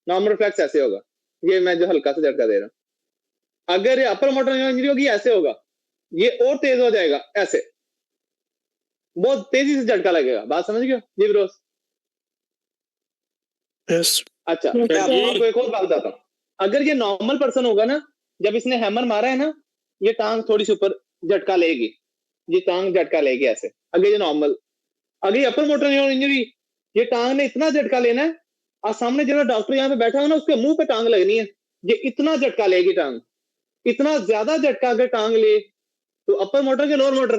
Normal reflex ऐसे होगा, ये मैं जो हल्का सा झटका दे रहा हूं। अगर ये अपर मोटर न्यूरॉन इंजरी होगी ऐसे होगा, ये और तेज हो जाएगा ऐसे, बहुत तेजी से झटका लगेगा। बात समझ गए जी ब्रोस? यस। अच्छा मैं आपको एक और बात बताता हूँ। अगर ये नॉर्मल पर्सन होगा ना, जब इसने हैमर मारा है ना, ये टांग थोड़ी सी ऊपर झटका लेगी, ये टांग झटका लेगी ऐसे। अगर ये नॉर्मल, अगर ये अपर मोटर न्यूरॉन इंजरी, ये टांग ने इतना झटका लेना है, और सामने जो डॉक्टर यहाँ पे बैठा हो ना, उसके मुंह पे टांग लगनी है, ये इतना झटका लेगी टांग, इतना ज्यादा झटका अगर टांग ले तो अपर मोटर के lower motor,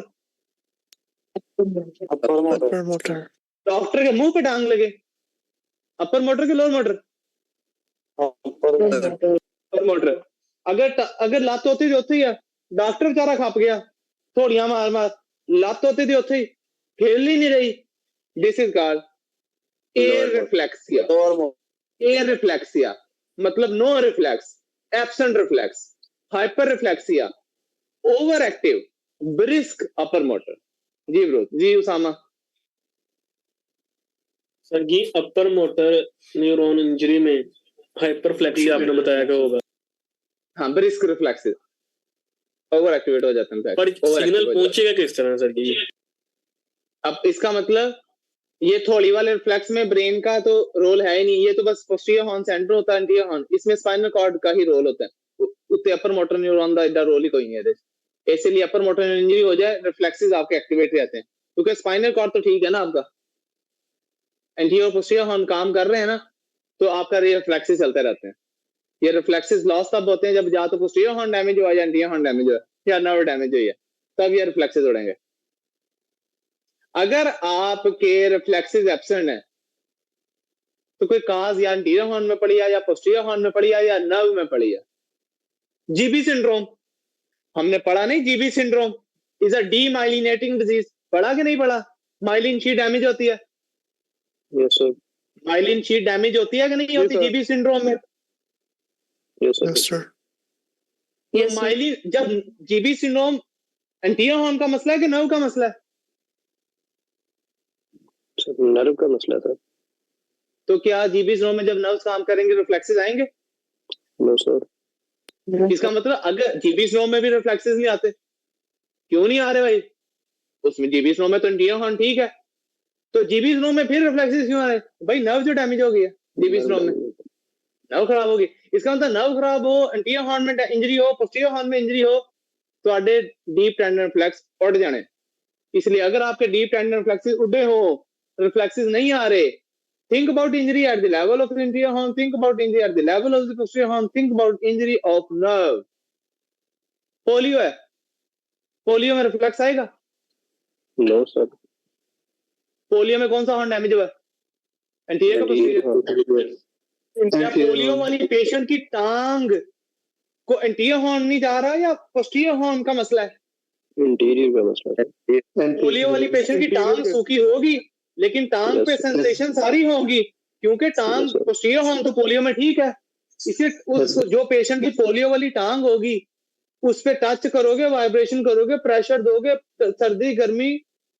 upper motor. Doctor के मुंह पे टांग लगे, अपर मोटर के लोअर मोटर, अपर मोटर। अगर लात होती थी होती है, डॉक्टर बेचारा खप गया, थोड़ियां मार मार, लात होती थी होती, खेल ही नहीं रही। This is called areflexia. Areflexia मतलब no reflex, absent reflex, hyperreflexia, over active, brisk upper motor. जी ब्रो, जी उसामा। सर जी अपर मोटर न्यूरॉन इंजरी में हाइपरफ्लेक्सिया आपने बताया क्या होगा? हाँ, ब्रिस्क रिफ्लेक्सेस ओवर एक्टिवेट हो जाते हैं। पर सिग्नल पहुंचेगा किस तरह सर जी? अब इसका मतलब ये थोड़ी वाले रिफ्लेक्स में ब्रेन का तो रोल है ही नहीं, ये तो बस पोस्टीरियर हॉर्न सेंटर होता है, एंटीरियर हॉर्न, इसमें स्पाइनल कॉर्ड का ही रोल होता है, उत्ते अपर मोटर न्यूरॉन का इतना रोल ही कोई नहीं है। इसलिए अपर मोटर इंजरी हो जाए, रिफ्लेक्सेस आपके एक्टिवेट रहते हैं, क्योंकि स्पाइनल कॉर्ड तो ठीक है ना आपका, एंटीरियर पोस्टीरियर हॉर्न काम कर रहे हैं ना, तो आपका ये रिफ्लेक्सेस चलते रहते हैं। ये रिफ्लेक्सेस लॉस तब होते हैं जब या तो पोस्टीरियर हॉर्न डैमेज हुआ या एंटीरियर हॉर्न डैमेज हुआ या नर्व डैमेज हुई है, तब ये रिफ्लेक्सेस उड़ेंगे। अगर आपके रिफ्लेक्सेस एब्सेंट है तो कोई काज या एंटीरियर हॉर्न में पड़ी है या पोस्टीरियर हॉर्न में पड़ी है या नर्व में पड़ी है। जीबी सिंड्रोम हमने पढ़ा नहीं? GB syndrome is a demyelinating disease, पढ़ा कि नहीं पढ़ा? माइलिन शीट डैमेज होती है। Yes sir. Myelin sheath damage होती है कि नहीं होती जीबी सिंड्रोम में? Yes sir. तो माइलिन, जब जीबी सिंड्रोम एंटीरियर हॉर्न का मसला है कि नर्व का मसला है? नर्व का मसला था। तो क्या जीबी सिंड्रोम में जब नर्व्स काम करेंगे रिफ्लेक्सेस आएंगे? No sir. इसका मतलब अगर जीबी सिंड्रोम में भी रिफ्लेक्सेस नहीं आते, क्यों नहीं आ रहे भाई? उसमें जीबी सिंड्रोम में तो एंटीरियर हॉर्न ठीक है, तो जीबी सिंड्रोम में फिर रिफ्लेक्सेस क्यों आ रहे भाई? नर्व जो डैमेज हो गई है जीबी सिंड्रोम में, नर्व खराब होगी। इसका मतलब नर्व खराब हो, एंटीरियर हॉर्न में इंजरी हो, पोस्टीरियर हॉर्न में इंजरी हो, तो आडे डीप टेंडन रिफ्लेक्स उड़ जाने। इसलिए अगर आपके डीप टेंडन रिफ्लेक्सेस उड़े हो, रिफ्लेक्सेस नहीं आ रहे, think about injury at the level of the anterior horn, think about injury at the level of the posterior horn, think about injury of nerve. Polio है, पोलियो में reflex आएगा? No sir. Polio में कौन सा horn damage हुआ है? Anterior का posterior? क्या पोलियो वाली पेशेंट की टांग को एंटीरियर हॉर्न नहीं जा रहा या पोस्टीरियर हॉर्न का मसला है? इंटीरियर का मसला है। पोलियो वाली पेशेंट की टांग सूखी होगी, लेकिन टांग पे सेंसेशन सारी होगी, क्योंकि टांग पोस्टीरियर हॉर्न तो पोलियो में ठीक है। इसे उस जो पेशेंट की पोलियो वाली टांग होगी, उस पे टच करोगे, वाइब्रेशन करोगे, प्रेशर दोगे, सर्दी गर्मी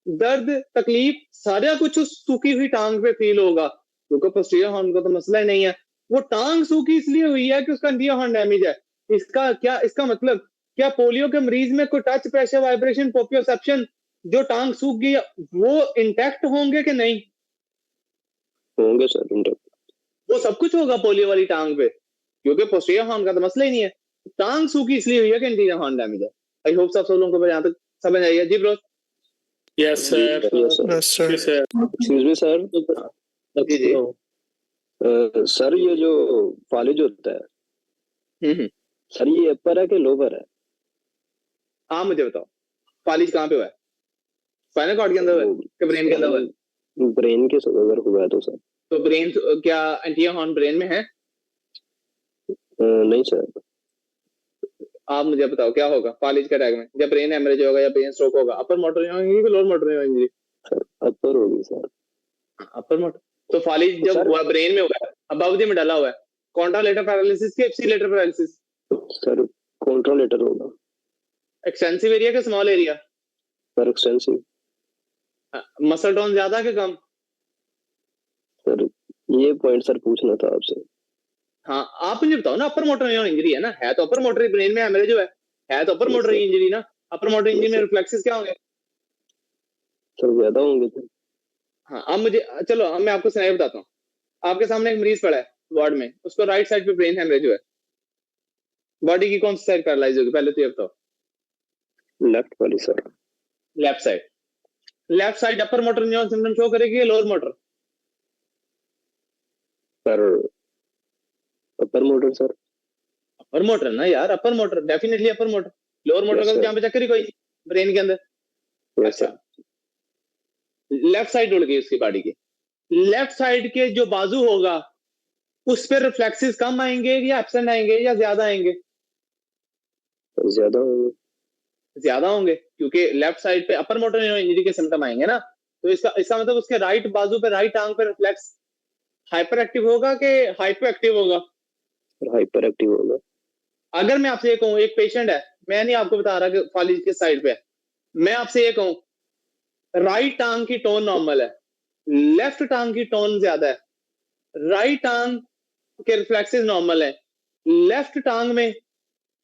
दर्द तकलीफ सारा कुछ उस सूखी हुई टांग पे फील होगा, क्योंकि पोस्टीरियर हॉर्न का तो मसला ही नहीं है। वो टांग सूखी इसलिए हुई है कि उसका एंटीरियर हॉर्न डैमेज है। इसका क्या, इसका मतलब क्या पोलियो के मरीज में कोई टच प्रेशर वाइब्रेशन पोपियोसेप्शन जो टांग सूख गई वो इंटैक्ट होंगे कि नहीं? होंगे सर इंटैक्ट। वो सब कुछ होगा पोलियो वाली टांग पे, क्योंकि पोस्टीरियर हॉर्न का तो मसला ही नहीं है। टांग सूखी इसलिए हुई है कि एंटीरियर हॉर्न डैमेज है। आई होप सब लोगों को यहाँ तक समझ आई है। जी bro. Yes sir. Yes sir. Excuse me sir. जी जी। सर ये जो फालिज होता है सर, ये अपर है कि लोअर है? हाँ मुझे बताओ, फालिज कहाँ पे हुआ है? स्पाइनल कॉर्ड के अंदर हुआ है कि ब्रेन के अंदर हुआ है? ब्रेन के अगर हुआ है तो सर। तो ब्रेन, क्या एंटीरियर हॉर्न ब्रेन में है? नहीं सर। आप मुझे बताओ क्या होगा फालिज के अटैक में, जब ब्रेन हेमरेज होगा या ब्रेन स्ट्रोक होगा? अपर मोटर इंजरी कि लोअर मोटर इंजरी? अपर होगी सर। Upper motor. तो फालिज जब हुआ ब्रेन में हुआ है, अबव में डाला हुआ है, कॉन्ट्रालेटर पैरालिसिस की एप्सिलेटर पैरालिसिस? सर कॉन्ट्रालेटर होगा। एक्सटेंसिव एरिया का small area? Sir extensive. Muscle tone ज्यादा कि कम? सर ये पॉइंट सर पूछना था आपसे। हाँ आप मुझे बताओ ना, अपर मोटर न्यूरॉन इंजरी है ना, है तो अपर मोटर ब्रेन में हैमरेज है तो अपर मोटर इंजरी ना। अपर मोटर इंजरी में रिफ्लेक्सेस क्या होंगे? सर ज्यादा होंगे सर। हाँ अब मुझे चलो, अब मैं आपको सिनेरियो बताता हूँ। आपके सामने एक मरीज पड़ा है वार्ड में, उसको राइट साइड पे ब्रेन हैमरेज हुआ है, बॉडी की कौन सी साइड पैरालाइज होगी पहले तो ये बताओ? लेफ्ट वाली sir. Left side. Left side upper motor neuron symptom show करेगी या lower motor? Sir upper motor sir. Upper motor ना यार, upper motor definitely upper motor. Lower motor का तो यहाँ पे चक्कर ही कोई नहीं ब्रेन के अंदर। अच्छा लेफ्ट साइड उड़ गई उसकी बॉडी की, लेफ्ट साइड के जो बाजू होगा उस पर रिफ्लेक्सेस कम आएंगे या एब्सेंट आएंगे या ज्यादा आएंगे? ज्यादा होंगे। ज्यादा होंगे, क्योंकि लेफ्ट साइड पे अपर मोटर न्यूरॉन इंजरी के सिम्टम आएंगे ना। तो इसका मतलब उसके राइट बाजू पे, राइट आंग पे रिफ्लेक्स हाइपर एक्टिव होगा कि हाइपर एक्टिव होगा? हाइपर एक्टिव होगा। अगर मैं आपसे ये कहूँ, एक पेशेंट है, मैं नहीं आपको बता रहा कि फालिज किस साइड पे है, मैं आपसे ये कहूँ राइट टांग की टोन नॉर्मल है, लेफ्ट टांग की टोन ज्यादा है, राइट टांग के रिफ्लेक्सेस नॉर्मल है, लेफ्ट टांग में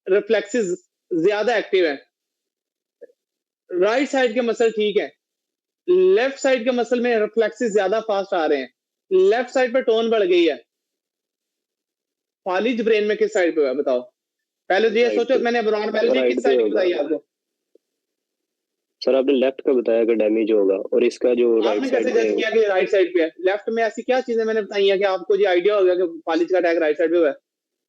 रिफ्लेक्सेस ज्यादा एक्टिव है, राइट साइड के मसल ठीक है, लेफ्ट साइड के मसल में रिफ्लेक्सेस ज्यादा फास्ट आ रहे हैं, लेफ्ट साइड पे टोन बढ़ गई है, फालिज ब्रेन में किस साइड पे है बताओ? पहले तो ये सोचो, मैंने ब्रॉड पैलेजी किस साइड की बताई आपको? सर आपने लेफ्ट का बताया कि डैमेज होगा, और इसका जो राइट साइड कैसे जज किया कि राइट साइड पे है? लेफ्ट में ऐसी क्या चीजें मैंने बताई है कि आपको ये आइडिया हो गया कि फालिज का अटैक राइट साइड पे हुआ है?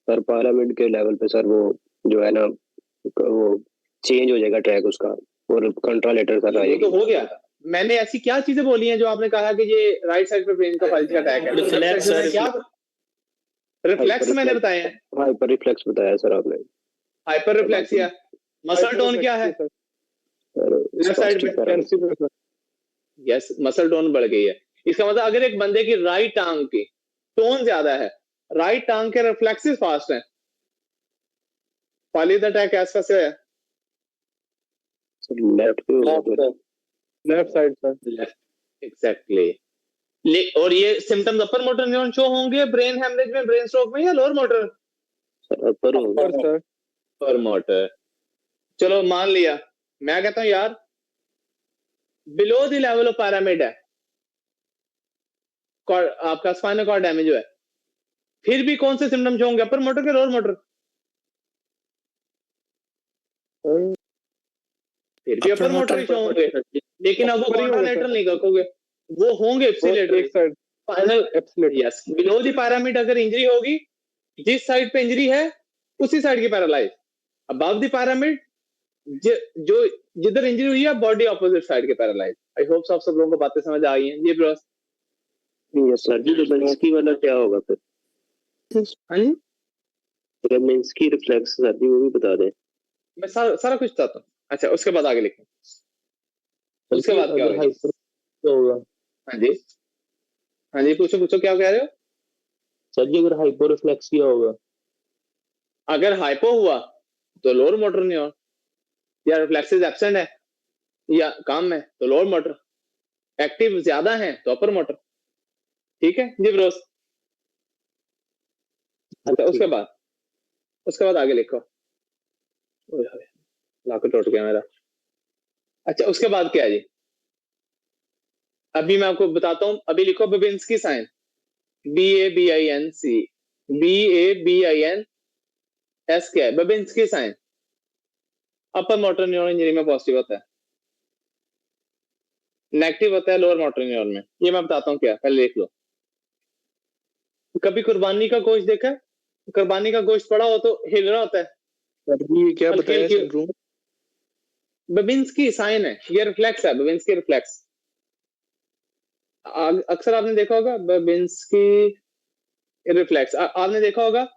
सर पारामिड के लेवल पे सर वो जो है ना, वो चेंज हो जाएगा ट्रैक उसका, और कंट्रोलेटर सर आएगा। तो हो गया। मैंने ऐसी क्या चीजें बोली हैं जो आपने कहा कि ये राइट साइड पे ब्रेन का फालिज का अटैक है? रिफ्लेक्स सर, क्या रिफ्लेक्स मैंने बताए हैं? हाइपर रिफ्लेक्स बताया सर आपने। Hyper reflexia. मसल टोन क्या है लेफ्ट साइड पे? यस, मसल टोन बढ़ गई है। इसका मतलब अगर एक बंदे की राइट टांग की टोन ज्यादा है, राइट टांग के रिफ्लेक्सेस फास्ट हैं, फालिज अटैक कैसे है? Left side sir. Left, exactly. और ये सिम्टम्स अपर मोटर न्यूरॉन शो होंगे ब्रेन हेमरेज में, ब्रेन स्ट्रोक में, या लोअर मोटर? अपर होगा सर। Upper motor. चलो मान लिया, मैं कहता हूं यार below the level of pyramid है, आपका स्पाइनल कॉर्ड डैमेज हुआ है, फिर भी कौन से सिम्टम्स होंगे, अपर मोटर के लोअर मोटर? फिर भी अपर मोटर ही होंगे, लेकिन अब वो कॉन्ट्रालेटरल नहीं कहोगे, वो होंगे ipsilateral. Final yes, below the pyramid अगर इंजरी होगी, जिस साइड पे इंजरी है उसी साइड की पैरालाइज। अबव द पैरामिड जो जिधर इंजरी हुई है, बॉडी ऑपोजिट साइड के पैरालाइज। आई होप आप सब लोगों को बातें समझ आ गई हैं। ये ब्रोस यस सर जी। लेबेंस्की वाला क्या होगा फिर? हाँ जी, लेबेंस्की रिफ्लेक्स सर जी वो भी बता दें। मैं सारा कुछ चाहता हूँ। अच्छा उसके बाद आगे लिखें, उसके बाद क्या होगा? हाँ जी, हाँ जी, पूछो पूछो, क्या कह रहे हो सर जी? अगर हाइपो रिफ्लेक्सिया होगा, अगर हाइपो हुआ तो लोअर मोटर न्यूरॉन, या रिफ्लेक्सेस एब्सेंट है या कम है तो लोअर मोटर, एक्टिव ज्यादा है तो अपर मोटर। ठीक है जी ब्रोस। अच्छा उसके बाद आगे लिखो। लाख टूट गया मेरा। अच्छा उसके बाद क्या है जी? अभी मैं आपको बताता हूं, अभी लिखो बेबिंस्की साइन, BABINC, BABINS क्या है? Babinski sign upper motor neuron injury में पॉजिटिव होता है, नेगेटिव होता है लोअर मोटर न्यूरॉन में। ये मैं बताता हूँ क्या, पहले देख लो। कभी कुर्बानी का गोश्त देखा है? कुर्बानी का गोश्त पड़ा हो तो हिल रहा होता है। ये क्या बताया सिंड्रोम? बेबिंस्की साइन है, ये रिफ्लेक्स है, बेबिंस्की रिफ्लेक्स। अक्सर आपने देखा होगा बेबिंस्की रिफ्लेक्स, आपने देखा होगा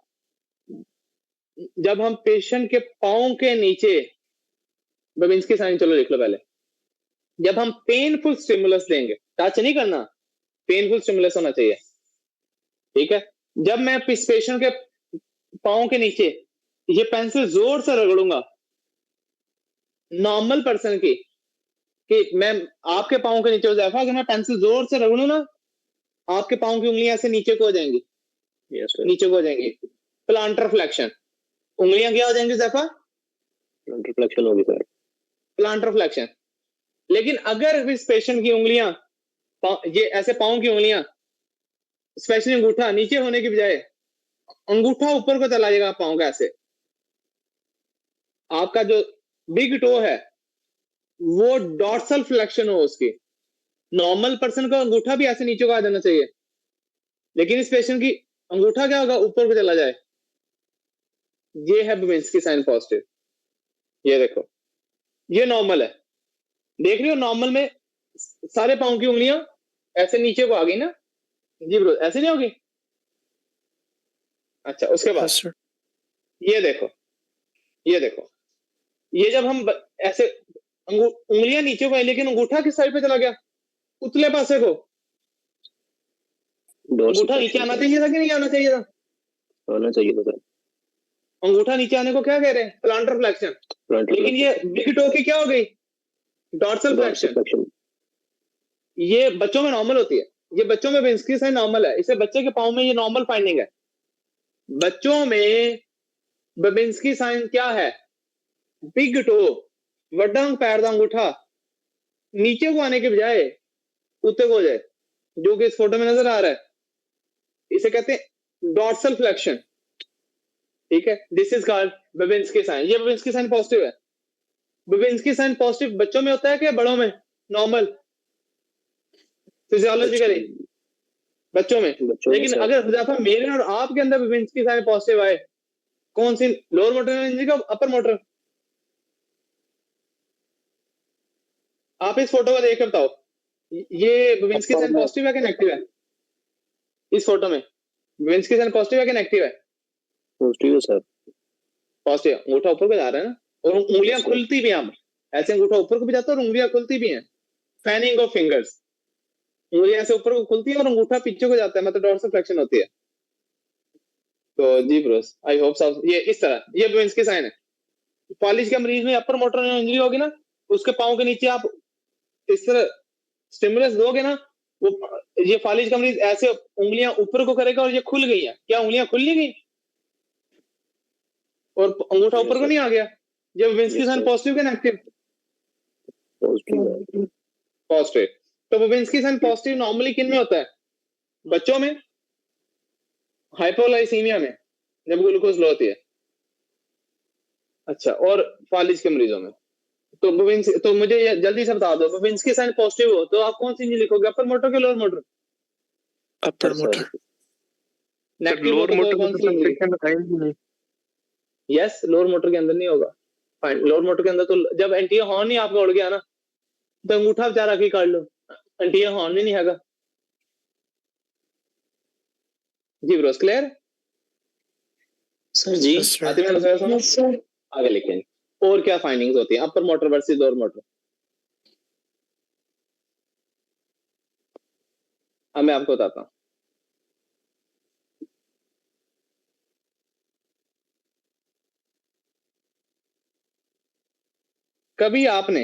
जब हम पेशेंट के पांव के नीचे, बेबिंस्की साइन चलो लिख लो पहले, जब हम पेनफुल स्टिमुलस देंगे, टच नहीं करना, पेनफुल स्टिमुलस होना चाहिए। ठीक है, जब मैं इस पेशेंट के पांव के नीचे ये पेंसिल जोर से रगड़ूंगा, नॉर्मल पर्सन की, कि मैं आपके पांव के नीचे हो जाएगा, अगर मैं पेंसिल जोर से रगड़ू ना, आपके पांव की उंगलियां ऐसे नीचे को हो जाएंगी, यस सर, नीचे को हो जाएंगी। प्लांटर फ्लेक्शन, उंगलियां क्या हो जाएंगी ज़ैफा? रिफ्लेक्शन होगी सर। Planter flexion. लेकिन अगर इस पेशेंट की उंगलियां, ये ऐसे पाँव की उंगलियां, स्पेशली अंगूठा नीचे होने की बजाय अंगूठा ऊपर को चला जाएगा पाँव का, ऐसे आपका जो बिग टो है वो डॉर्सल फ्लेक्शन हो उसकी। नॉर्मल पर्सन का अंगूठा भी ऐसे नीचे को आ जाना चाहिए, लेकिन इस पेशेंट की अंगूठा क्या होगा, ऊपर को चला जाए। ये है बेबिंस्की साइन पॉजिटिव। ये देखो, ये नॉर्मल है, देख रहे हो? नॉर्मल में सारे पाँव की उंगलियां ऐसे नीचे को आ गई ना जी ब्रो, ऐसे नहीं होगी? अच्छा, उसके बाद Yes, sir. ये देखो, ये देखो, ये जब हम ऐसे उंगलियां नीचे को आई, लेकिन अंगूठा किस साइड पे चला गया? उतले पासे को। अंगूठा नीचे आना चाहिए था कि नहीं आना चाहिए था? आना चाहिए था सर। अंगूठा नीचे आने को क्या कह रहे हैं? Planter flexion. लेकिन ये बिग टो की क्या हो गई? Dorsal flexion. ये बच्चों में नॉर्मल होती है, ये बच्चों में बेबिंस्की साइन नॉर्मल है, इसे बच्चे के पाँव में ये नॉर्मल फाइंडिंग है। बच्चों में बेबिंस्की साइन क्या है? बिग टो, वड्डा पैर का अंगूठा नीचे को आने के बजाय ऊपर को हो जाए, जो कि इस फोटो में नजर आ रहा है, इसे कहते हैं डॉर्सल फ्लेक्शन। ठीक है, this is called Babinski sign. ये बेबिंस्की साइन पॉजिटिव है। बेबिंस्की साइन पॉजिटिव बच्चों में होता है कि बड़ों में? नॉर्मल फिजियोलॉजिकली बच्चों में। लेकिन अगर हुज़ैफा मेरे और आपके अंदर बेबिंस्की साइन पॉजिटिव आए, कौन सी, लोअर मोटर न्यूरॉन इंजरी का अपर मोटर? आप इस फोटो को देख कर बताओ, ये बेबिंस्की साइन पॉजिटिव है कि नेगेटिव है? इस फोटो में बेबिंस्की साइन पॉजिटिव है कि नेगेटिव है? पॉजिटिव है सर। पॉजिटिव। अंगूठा ऊपर को जा रहा है ना, और उंगलियां खुलती भी हैं, ऐसे अंगूठा ऊपर को भी जाता है और उंगलियां खुलती भी हैं। फैनिंग ऑफ फिंगर्स, उंगलियां ऐसे ऊपर को खुलती है और अंगूठा पीछे को जाता है, मतलब डॉर्सल फ्लेक्शन होती है। तो जी ब्रोस, आई होप सो। ये इस तरह, ये बेबिंस्की साइन है। फालिज के मरीज में अपर मोटर इंजरी होगी ना, उसके पाँव के नीचे आप इस तरह स्टिमुलस दोगे ना, वो ये फालिज का मरीज ऐसे उंगलियां ऊपर को करेगा और ये खुल गई है। क्या उंगलियां खुल नहीं गई और अंगूठा ऊपर को नहीं आ गया? ये बेबिंस्की साइन पॉजिटिव के नेगेटिव? पॉजिटिव। तो बेबिंस्की साइन पॉजिटिव नॉर्मली किन में होता है? बच्चों में, हाइपोग्लाइसीमिया में, जब ग्लूकोज लो होती है। अच्छा, और फालिज के मरीजों में। तो मुझे ये जल्दी से बता दो, बेबिंस्की साइन पॉजिटिव हो तो आप कौन सी इंजरी लिखोगे, अपर मोटर के lower motor? Upper motor. Negative lower motor कौन सी इंजरी? यस, लोअर मोटर के अंदर नहीं होगा। फाइन, लोअर मोटर के अंदर तो जब एंटीरियर हॉर्न ही आपका उड़ गया ना, तो अंगूठा बेचारा की काट लो, एंटीरियर हॉर्न ही नहीं हैगा। जी ब्रोस, क्लियर? सर जी। Yes, sir. आते हैं सर, आगे लिखें। और क्या फाइंडिंग्स होती हैं upper motor versus lower motor? अब मैं आपको बताता हूँ। कभी आपने,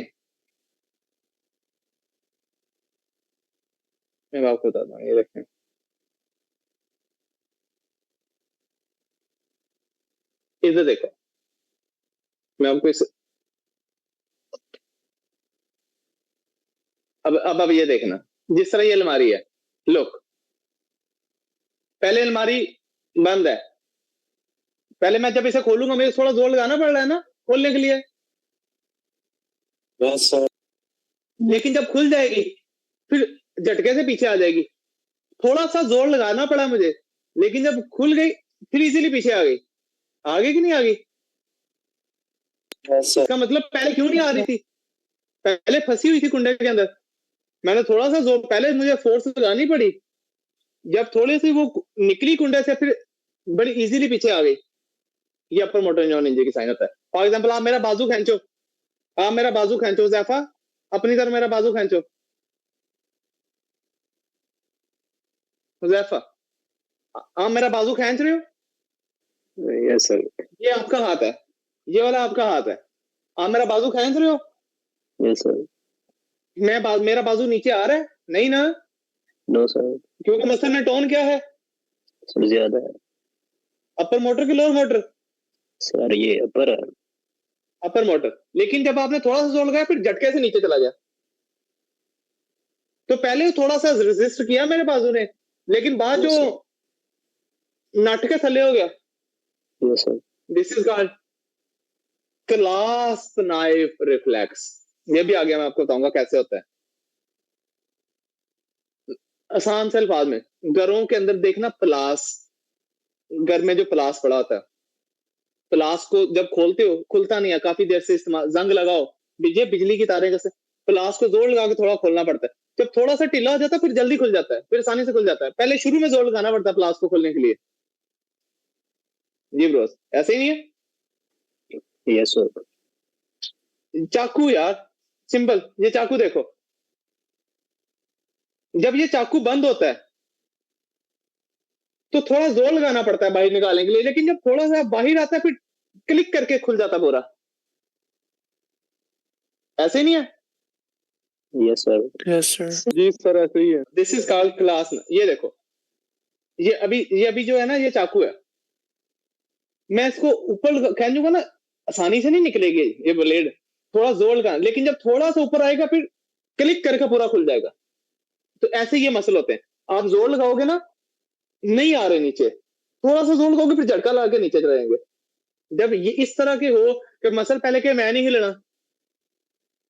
मैं आपको बताता हूँ, ये देखें, इधर देखो, मैं आपको इस अब ये देखना, जिस तरह ये अलमारी है, लुक, पहले अलमारी बंद है, पहले मैं जब इसे खोलूंगा मुझे थोड़ा जोर लगाना पड़ रहा है ना खोलने के लिए। Yes sir. लेकिन जब खुल जाएगी फिर झटके से पीछे आ जाएगी। थोड़ा सा जोर लगाना पड़ा मुझे, लेकिन जब खुल गई फिर इजीली पीछे आ गई। आ गई कि नहीं आ गई? इसका मतलब पहले क्यों नहीं आ रही थी? पहले फंसी हुई थी कुंडे के अंदर, मैंने थोड़ा सा जोर, पहले मुझे फोर्स लगानी पड़ी, जब थोड़ी सी वो निकली कुंडे से फिर बड़ी इजीली पीछे आ गई। ये अपर मोटर न्यूरॉन इंजरी की साइन होता है। फॉर एग्जांपल, आप मेरा बाजू खींचो, आप मेरा बाजू खींचो ज़ैफा, अपनी तरफ मेरा बाजू खींचो ज़ैफा, आप मेरा बाजू खींच रहे हो? Yes sir. ये आपका हाथ है, ये वाला आपका हाथ है, आप मेरा बाजू खींच रहे हो? Yes sir. मेरा बाजू नीचे आ रहा है? नहीं ना, नो सर। क्योंकि मसल में टोन क्या है? सर ज्यादा है अपर मोटर की लोअर मोटर? सर, ये अपर है। Upper motor. लेकिन जब आपने थोड़ा सा जोर लगाया फिर झटके से नीचे चला गया। तो पहले थोड़ा सा रेजिस्ट किया मेरे बाजू ने, लेकिन बाद जो नट के थले हो गया। Yes sir. This is called clasp knife reflex. ये भी आगे मैं आपको बताऊंगा कैसे होता है। आसान से अल्फाज में, घरों के अंदर देखना प्लास, घर में जो प्लास पड़ा होता है, प्लास को जब खोलते हो खुलता नहीं है, काफी देर से इस्तेमाल, जंग लगाओ, ये बिजली की तारें कैसे, प्लास को जोर लगा के थोड़ा खोलना पड़ता है। जब थोड़ा सा ढीला हो जाता है फिर जल्दी खुल जाता है, फिर आसानी से खुल जाता है। पहले शुरू में जोर लगाना पड़ता है प्लास को खोलने के लिए। जी ब्रोस, ऐसे ही नहीं है? Yes sir. चाकू यार, सिंपल, ये चाकू देखो, जब ये चाकू बंद होता है तो थोड़ा जोर लगाना पड़ता है बाहर निकालने के लिए, लेकिन जब थोड़ा सा बाहर आता है फिर क्लिक करके खुल जाता पूरा। ऐसे ही नहीं है? Yes sir. Yes, sir. जी सर, ऐसे ही है। This is called class. ये देखो, ये अभी जो है ना, ये चाकू है, मैं इसको ऊपर खींचूंगा ना, आसानी से नहीं निकलेगी ये ब्लेड, थोड़ा जोर लगा, लेकिन जब थोड़ा सा ऊपर आएगा फिर क्लिक करके पूरा खुल जाएगा। तो ऐसे ये मसल होते हैं, आप जोर लगाओगे ना नहीं आ रहे नीचे, थोड़ा सा जोर लगाओगे फिर झटका लगा के नीचे चले जाएंगे। जब ये इस तरह के हो कि मसल पहले के मैं नहीं हिलना,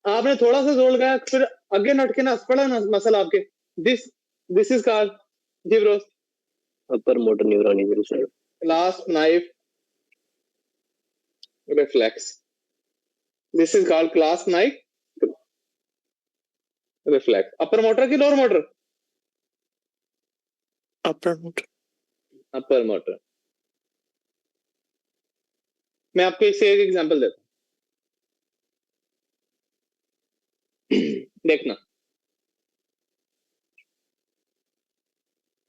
आपने थोड़ा सा जोर लगाया फिर आगे नटके ना पड़ा ना मसल आपके, दिस इज कॉल्ड, जी bro, upper motor neuron injury sir. Clasp knife reflex. This is called clasp knife reflex. Upper motor की lower motor? Upper motor. Upper motor. मैं आपको इससे एक एग्जांपल देता हूं। देखना,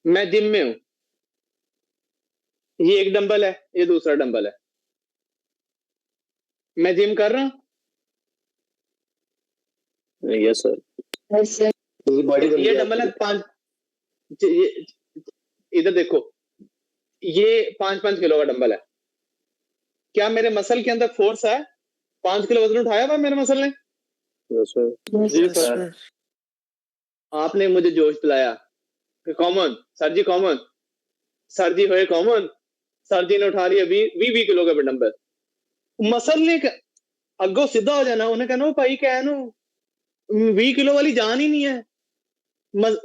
मैं जिम में हूं, ये एक डंबल है, ये दूसरा डंबल है, मैं जिम कर रहा हूं, यस सर। ये डंबल है 5, इधर देखो, ये 5-5 किलो का डंबल है। क्या मेरे मसल के अंदर फोर्स है? 5 किलो वजन उठाया हुआ मेरे मसल ने? Yes sir. जी Yes, सर। sir. आपने मुझे जोश दिलाया कि कॉमन सर जी, कॉमन सर जी हुए कॉमन, सर जी ने उठा लिया 20 किलो का डंबल। मसल ने अगो सीधा हो जाना, उन्हें कहना भाई क्या है 20 किलो वाली जान ही नहीं है।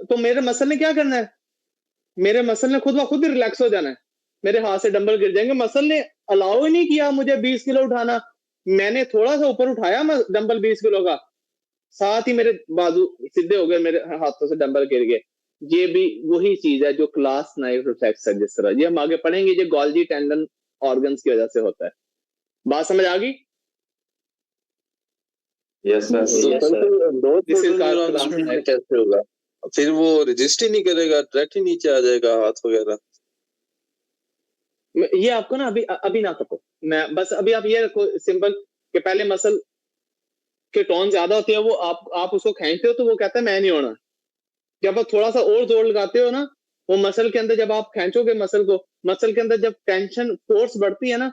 तो मेरे मसल ने क्या करना है, मेरे मसल ने खुद ब खुद रिलैक्स हो जाना है, मेरे हाथ से डंबल गिर जाएंगे। मसल ने अलाउ ही नहीं किया मुझे 20 किलो उठाना, मैंने थोड़ा सा ऊपर उठाया डंबल 20 किलो का, साथ ही मेरे बाजू सीधे हो गए, मेरे हाथों से डंबल गिर गए। ये भी वही चीज है जो क्लास नाइफ रिफ्लेक्स है, जिस तरह ये हम आगे पढ़ेंगे, ये गोल्जी टेंडन ऑर्गन्स की वजह से होता है। बात समझ आ गई? Yes sir. This is called class knife. कैसे होगा? फिर वो रजिस्ट ही नहीं करेगा, डायरेक्ट ही नीचे आ जाएगा हाथ वगैरह। ये आपको ना अभी ना करो, मैं बस अभी आप ये रखो सिंपल कि पहले मसल के टोन ज्यादा होती है, वो आप उसको खींचते हो तो वो कहता है मैं नहीं होना। जब आप थोड़ा सा और जोर लगाते हो ना, वो मसल के अंदर जब आप खींचोगे मसल को, मसल के अंदर जब टेंशन फोर्स बढ़ती है ना,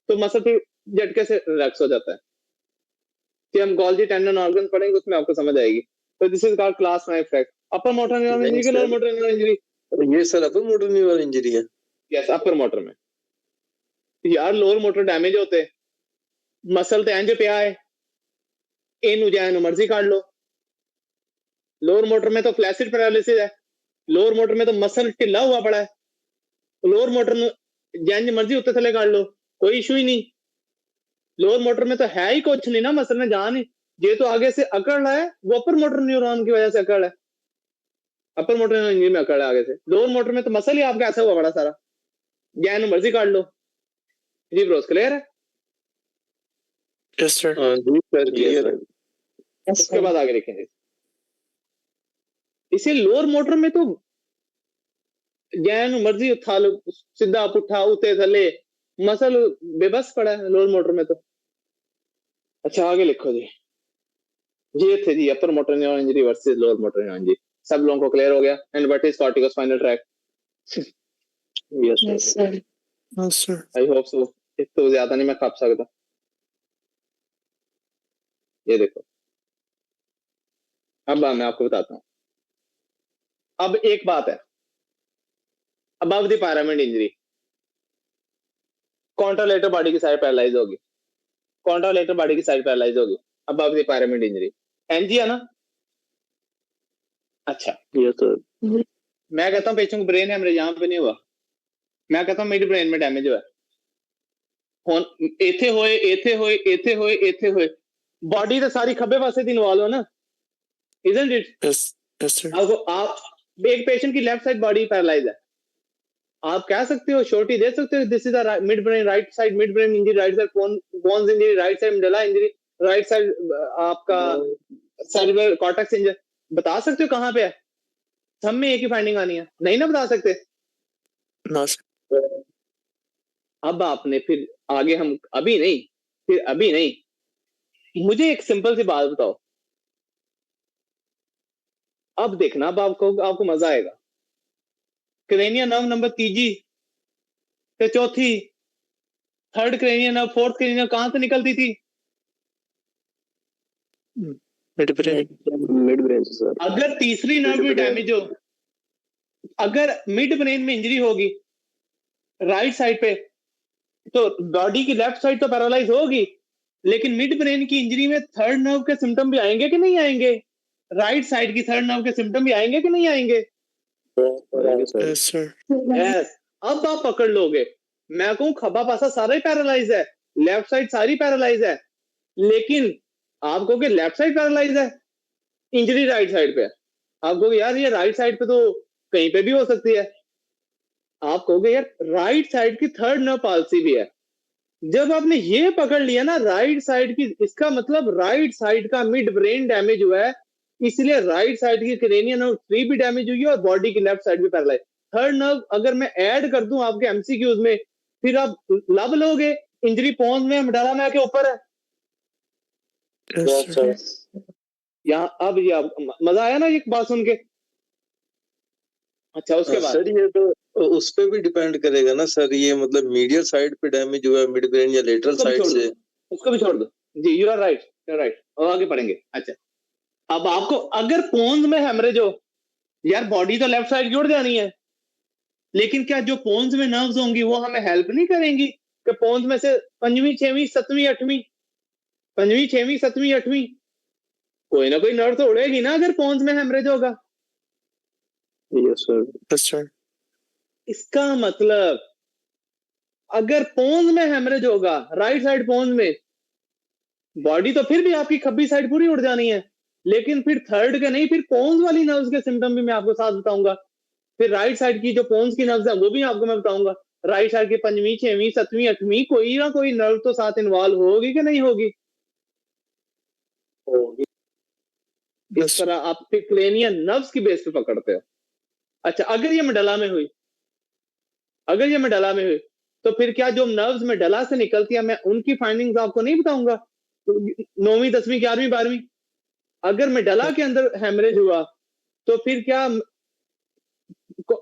तो मसल फिर झटके से रिलैक्स हो जाता है। कि हम गोल्जी टेंडन ऑर्गन पढ़ेंगे उसमें आपको समझ आएगी। तो this is called clasp knife effect. Upper motor neuron injury के लोअर मोटर न्यूरॉन इंजरी? ये सर अपर मोटर न्यूरॉन इंजरी है। यस, अपर मोटर में यार लोअर मोटर डैमेज होते, मसल तो इंज पिया है, इन जैन मर्जी काट लो। लोअर मोटर में तो फ्लैसिड पैरालिसिस है, लोअर मोटर में तो मसल ढिला हुआ पड़ा है, लोअर मोटर में जैन मर्जी उत्ते थले काट लो, कोई इशू ही नहीं। लोअर मोटर में तो है ही कुछ नहीं ना, मसल में जान ही, ये तो आगे से अकड़ रहा है, वो अपर मोटर न्यूरॉन की वजह से अकड़ है, अपर मोटर न्यूरॉन में अकड़ है आगे से। लोअर मोटर में तो मसल ही आपका ऐसा हुआ बड़ा सारा, जैन मर्जी काट लो। जी ब्रोस, क्लियर है? Yes, sir. जी सर, क्लियर है। उसके बाद आगे देखेंगे। इसे लोअर मोटर में तो जैन मर्जी उठा लो, सीधा पुठा उते थले, मसल बेबस पड़ा है लोअर मोटर में तो। अच्छा आगे लिखो जी, ये थे जी upper motor neuron injury versus lower motor neuron injury. सब लोगों को क्लियर हो गया? And what is corticospinal tract? Yes sir Yes, sir. I hope so, एक तो ज्यादा नहीं मैं खप सकता। ये देखो, अब मैं आपको बताता हूँ। अब एक बात है, above the pyramid injury contralateral body की साइड पैरालाइज होगी, कॉन्ट्रालेटर बॉडी की साइड पैरालाइज होगी अबव द पैरामिड इंजरी। एनजी है ना? अच्छा, यस सर मैं कहता हूँ पेशेंट को ब्रेन हेमरेज यहाँ पे नहीं हुआ, मैं कहता हूँ मिड ब्रेन में डैमेज हुआ है। इथे होए बॉडी तो सारी खब्बे पासे दी इन्वॉल्व हो ना, इजंट इट? Yes, sir. आप एक पेशेंट की लेफ्ट साइड बॉडी पैरालाइज है, आप कह सकते हो शॉर्टी दे सकते हो this is a mid brain right side, mid brain injury right side, bones injury right side, medulla injury right side, आपका सेरिब्रल कॉर्टेक्स इंजरी, बता सकते हो कहां पे है? सब में एक ही फाइंडिंग आनी है, नहीं ना बता सकते? No, sir. अब आपने फिर आगे हम अभी नहीं, मुझे एक सिंपल सी बात बताओ, अब देखना, अब आपको मजा आएगा। क्रेनियल नर्व नंबर 3 से 4, third cranial nerve, fourth cranial nerve कहां से निकलती थी? Mid brain. मिड ब्रेन से सर अगर तीसरी नर्व भी डैमेज हो, अगर मिड ब्रेन में इंजरी होगी राइट साइड पे, तो बॉडी की लेफ्ट साइड तो पैरालाइज होगी, लेकिन मिड ब्रेन की इंजरी में थर्ड नर्व के सिम्टम भी आएंगे कि नहीं आएंगे? राइट साइड की थर्ड नर्व के सिम्टम भी आएंगे कि नहीं आएंगे? Sir Yes, sir. Yes. अब आप पकड़ लोगे, मैं कहूं खब्बा पासा सारा ही पैरालाइज है, लेफ्ट साइड सारी पैरालाइज है, लेकिन आप कहोगे लेफ्ट साइड पैरालाइज है, इंजरी राइट साइड पे है। आप कहोगे यार ये राइट साइड पे तो कहीं पे भी हो सकती है, आप कहोगे यार राइट साइड की थर्ड नर्व पाल्सी भी है। जब आपने ये पकड़ लिया ना राइट साइड की, इसका मतलब राइट साइड का मिड ब्रेन डैमेज हुआ है, इसलिए राइट साइड की क्रेनियल नर्व 3 भी डैमेज हुई है और बॉडी की लेफ्ट साइड भी पैरालाइज। थर्ड नर्व अगर मैं ऐड कर दूं आपके एमसीक्यूज में, फिर आप लब लोगे इंजरी पोन्स में, मेडुला में के ऊपर है। Yes, sir. यहाँ अब ये मजा आया ना ये बात सुन के? अच्छा, उसके बाद सर ये तो उस पे भी डिपेंड करेगा ना सर, ये मतलब मीडियल साइड पे डैमेज हुआ है मिड ब्रेन या लेटरल साइड से? उसको भी छोड़ दो जी, यू आर राइट, और आगे पढ़ेंगे। अच्छा, अब आपको अगर पोन्स में हेमरेज हो, यार बॉडी तो लेफ्ट साइड की उड़ जानी है, लेकिन क्या जो पोन्स में नर्व्स होंगी वो हमें हेल्प नहीं करेंगी कि पोन्स में से 5वीं 6वीं 7वीं 8वीं, 5वीं 6वीं 7वीं 8वीं कोई ना कोई नर्व तो उड़ेगी ना अगर पोन्स में हेमरेज होगा। Yes sir Yes, sir. इसका मतलब अगर पोन्स में हेमरेज होगा राइट साइड पोन्स में, बॉडी तो फिर भी आपकी खब्बी साइड पूरी उड़ जानी है, लेकिन फिर थर्ड के नहीं, फिर पोन्स वाली नर्व्स के सिम्टम भी मैं आपको साथ बताऊंगा। फिर राइट साइड की जो पोन्स की नर्व्स है वो भी आपको मैं बताऊंगा। राइट साइड की 5वीं 6वीं 7वीं 8वीं कोई ना कोई नर्व तो साथ इन्वॉल्व होगी कि नहीं होगी? Yes, इस तरह आप क्रेनियल नर्व्स की बेस पे पकड़ते हो। अच्छा, अगर ये मेडुला में हुई, तो फिर क्या जो नर्व्स मेडुला से निकलती है मैं उनकी फाइंडिंग्स आपको नहीं बताऊंगा? 9वीं 10वीं 11वीं 12वीं, अगर मेडुला के अंदर हेमरेज हुआ तो फिर क्या,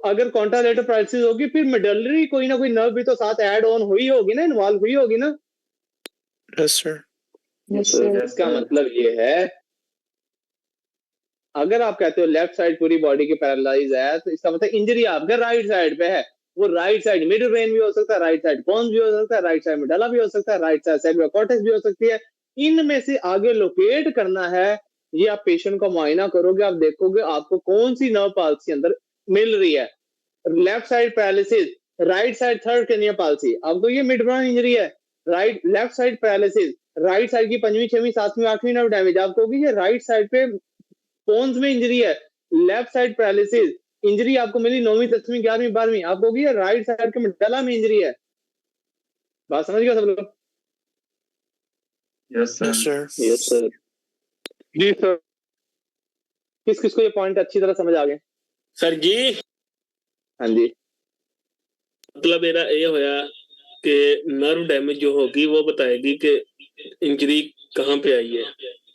अगर कॉन्ट्रालेटर पैरालिसिस होगी, फिर मेडुलरी कोई ना कोई नर्व भी तो साथ ऐड ऑन हुई होगी ना, इन्वॉल्व हुई होगी ना। Yes, sir. यस सर इसका मतलब ये है, अगर आप कहते हो लेफ्ट साइड पूरी बॉडी की पैरालाइज है, तो इसका मतलब इंजरी आपके राइट साइड पे है। वो राइट साइड मिड ब्रेन भी हो सकता है, राइट साइड पोन्स भी हो सकता है, राइट साइड मेडुला भी हो सकता है, राइट साइड सेरिब्रल कॉर्टेक्स भी हो सकती है। इनमें से आगे लोकेट करना है, ये आप पेशेंट का मुआयना करोगे, आप देखोगे आपको कौन सी नर्व पाल्सी अंदर मिल रही है। Left side paralysis, right side third cranial palsy, आपको ये मिड ब्रेन इंजरी है। Right left side paralysis, right side की 5वीं 6वीं 7वीं 8वीं नर्व डैमेज, आपको ये राइट साइड पे पोन्स में इंजरी है। लेफ्ट साइड पैरालिसिस इंजरी आपको मिली 9वीं 10वीं 11वीं 12वीं, आपको ये राइट साइड के मेडुला में इंजरी है। बात समझ गए सब लोग? Yes, sir. यस सर जी सर। किस किस को ये पॉइंट अच्छी तरह समझ आ गए? सर जी, हाँ जी, मतलब मेरा ये होया कि नर्व डैमेज जो होगी वो बताएगी कि इंजरी कहाँ पे आई है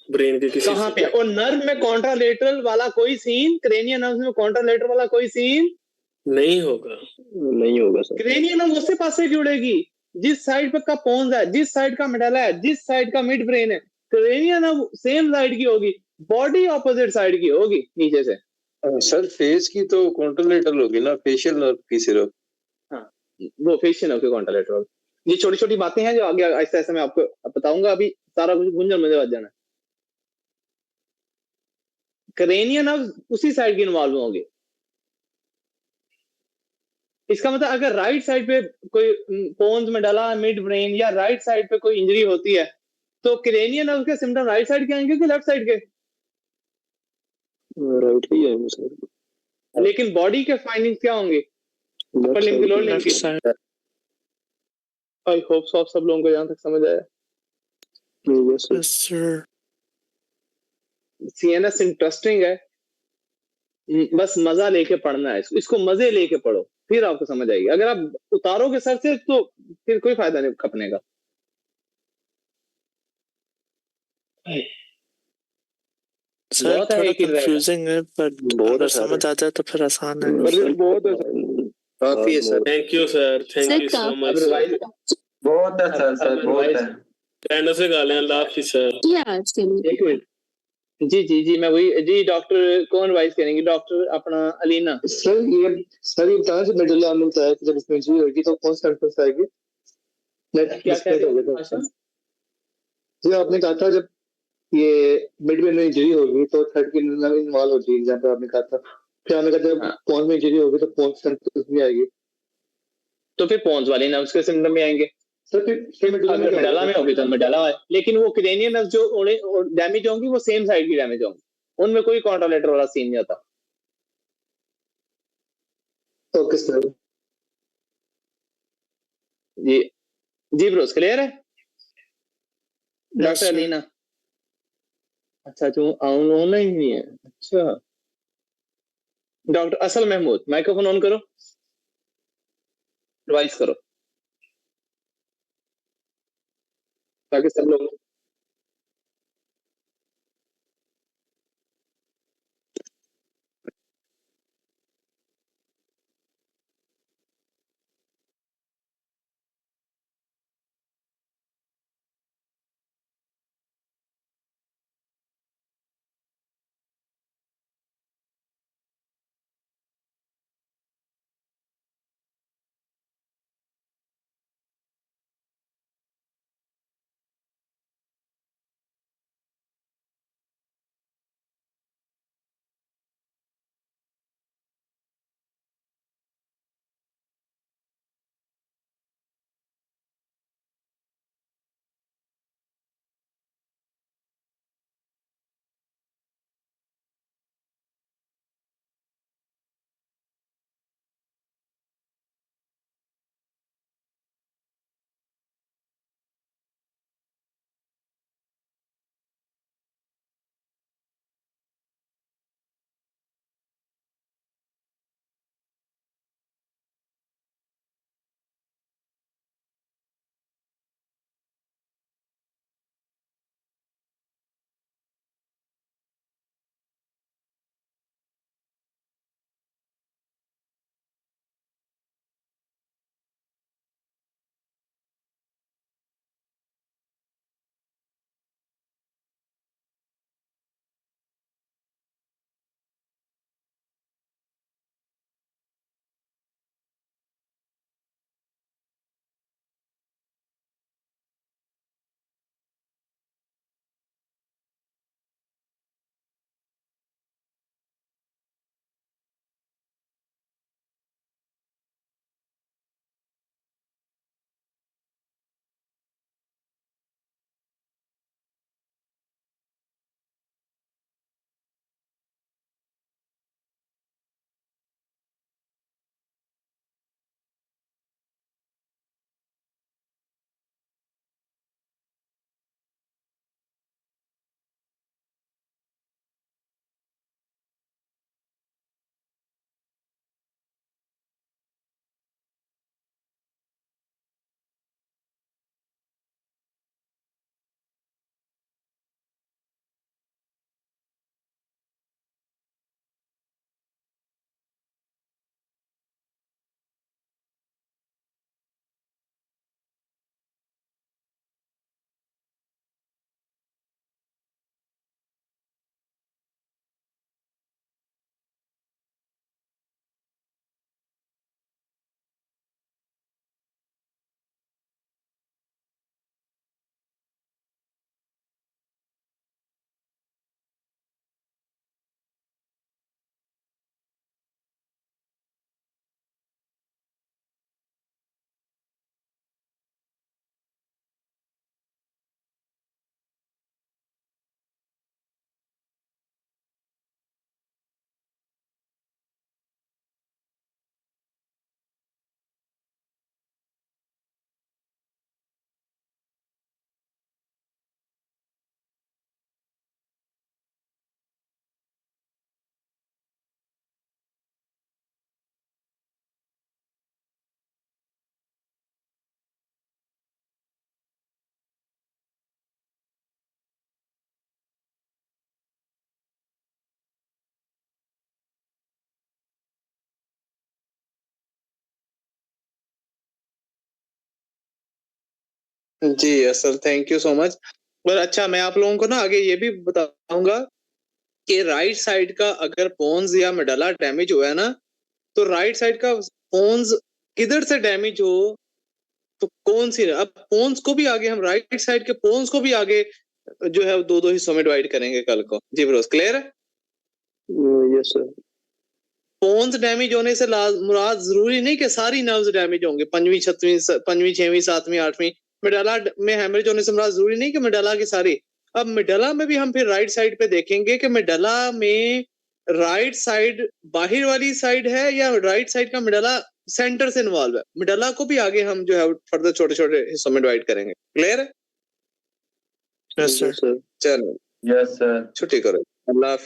ब्रेन के किसी कहाँ पे? और नर्व में कॉन्ट्रालेटरल वाला कोई सीन, क्रेनियल नर्व में कॉन्ट्रालेटरल वाला कोई सीन नहीं होगा। नहीं होगा सर। क्रेनियन नर्व उससे पास से जुड़ेगी जिस साइड पे का पोन्स है, जिस साइड का मेडला है, जिस साइड का मिड ब्रेन है। क्रेनियन नर्व सेम साइड की होगी, बॉडी ऑपोजिट साइड की होगी नीचे से। सर फेस की तो कॉन्ट्रोलेटरल होगी ना, फेशियल नर्व की सिर्फ। हाँ, वो फेशियल नर्व के कॉन्ट्रोलेटरल। ये छोटी छोटी बातें हैं जो आगे ऐसे ऐसे मैं आपको बताऊंगा, अभी सारा कुछ गुंजन में बच जाना। क्रेनियन नर्व उसी साइड की इन्वॉल्व होंगे। इसका मतलब अगर राइट साइड पे कोई पोन्स में डाला मिड ब्रेन या राइट साइड पे कोई इंजरी होती है तो क्रेनियन नर्व के सिम्टम राइट साइड के आएंगे कि लेफ्ट साइड के? राइट ही है सर। लेकिन बॉडी के फाइंडिंग्स क्या होंगे? अपर लिम्ब की, लोअर लिम्ब Left की। side. आई होप सो आप सब लोगों को जहां तक समझ आया। Yes sir. Yes, sir. CNS interesting है, बस मजा लेके पढ़ना है इसको मजे लेके पढ़ो, फिर आपको समझ आएगी। अगर आप उतारोगे सर से तो फिर कोई फायदा नहीं खपने का। सर बहुत है, थोड़ा एक ही रहेगा। कंफ्यूजिंग है पर बहुत अगर है सर। समझ आ जाए तो फिर आसान है। बहुत है सर, काफी है sir. Thank you sir, thank you so अब मच। रिवाइज बहुत है सर, अब बहुत रिवाइज है। कहने से गालें, अल्लाह हाफिज सर। एक मिनट। जी मैं वही जी, डॉक्टर कौन रिवाइज करेंगे? डॉक्टर अपना अलीना। सर ये बताया जो मिडिल आर्म में बताया कि जब इसमें इंजरी होगी तो कौन सा सेंटेंस आएगी? नेट क्या कह डिस्कनेक्ट हो रहे गया हो था। आशा? जी आपने कहा था जब ये मिड में इंजरी होगी तो थर्ड की इन्वॉल्व होती है, एग्जाम्पल आपने कहा था। फिर आपने कहा जब हाँ। कौन में इंजरी होगी तो कौन सेंटेंस भी आएगी। तो फिर पोन्स वाले नर्व्स के सिम्टम में आएंगे। सर फिर मिडिल अगर मेडाला में होगी तो मेडाला है, लेकिन वो क्रेनियन नर्व जो डैमेज होंगी वो सेम साइड की डैमेज होंगी, उनमें कोई कॉन्ट्रोलेटर वाला सीन नहीं होता। Okay sir. जी जी ब्रोस, क्लियर है? Yes, doctor sir. अलीना। अच्छा जो ऑनलाइन नहीं है, अच्छा। Doctor Asal Mahmood, microphone on करो, रिवाइज करो ताकि सब लोग जी असल थैंक यू सो मच। पर अच्छा मैं आप लोगों को ना आगे ये भी बताऊंगा कि राइट साइड का अगर पोन्स या मेडला डैमेज हुआ है ना, तो राइट साइड का पोन्स किधर से डैमेज हो तो कौन सी, अब पोन्स को भी आगे हम राइट साइड के पोन्स को भी आगे जो है दो दो हिस्सों में डिवाइड करेंगे कल को। जी ब्रोस क्लियर है? Yes sir. पोन्स डैमेज होने से मुराद जरूरी नहीं कि सारी नर्व्स डैमेज होंगे, पंजवीं छठवीं सातवीं आठवीं। मेडला में हैमरेज होने से मुराद जरूरी नहीं कि मेडला की सारी। अब मेडला में भी हम फिर राइट साइड पे देखेंगे कि मेडला में राइट साइड बाहर वाली साइड है या राइट साइड का मेडला सेंटर से इन्वॉल्व है। मेडला को भी आगे हम जो है फर्दर छोटे छोटे हिस्सों में डिवाइड करेंगे। क्लियर है? Yes sir. सर चलो यस सर। छुट्टी करो। अल्लाह हाफिज।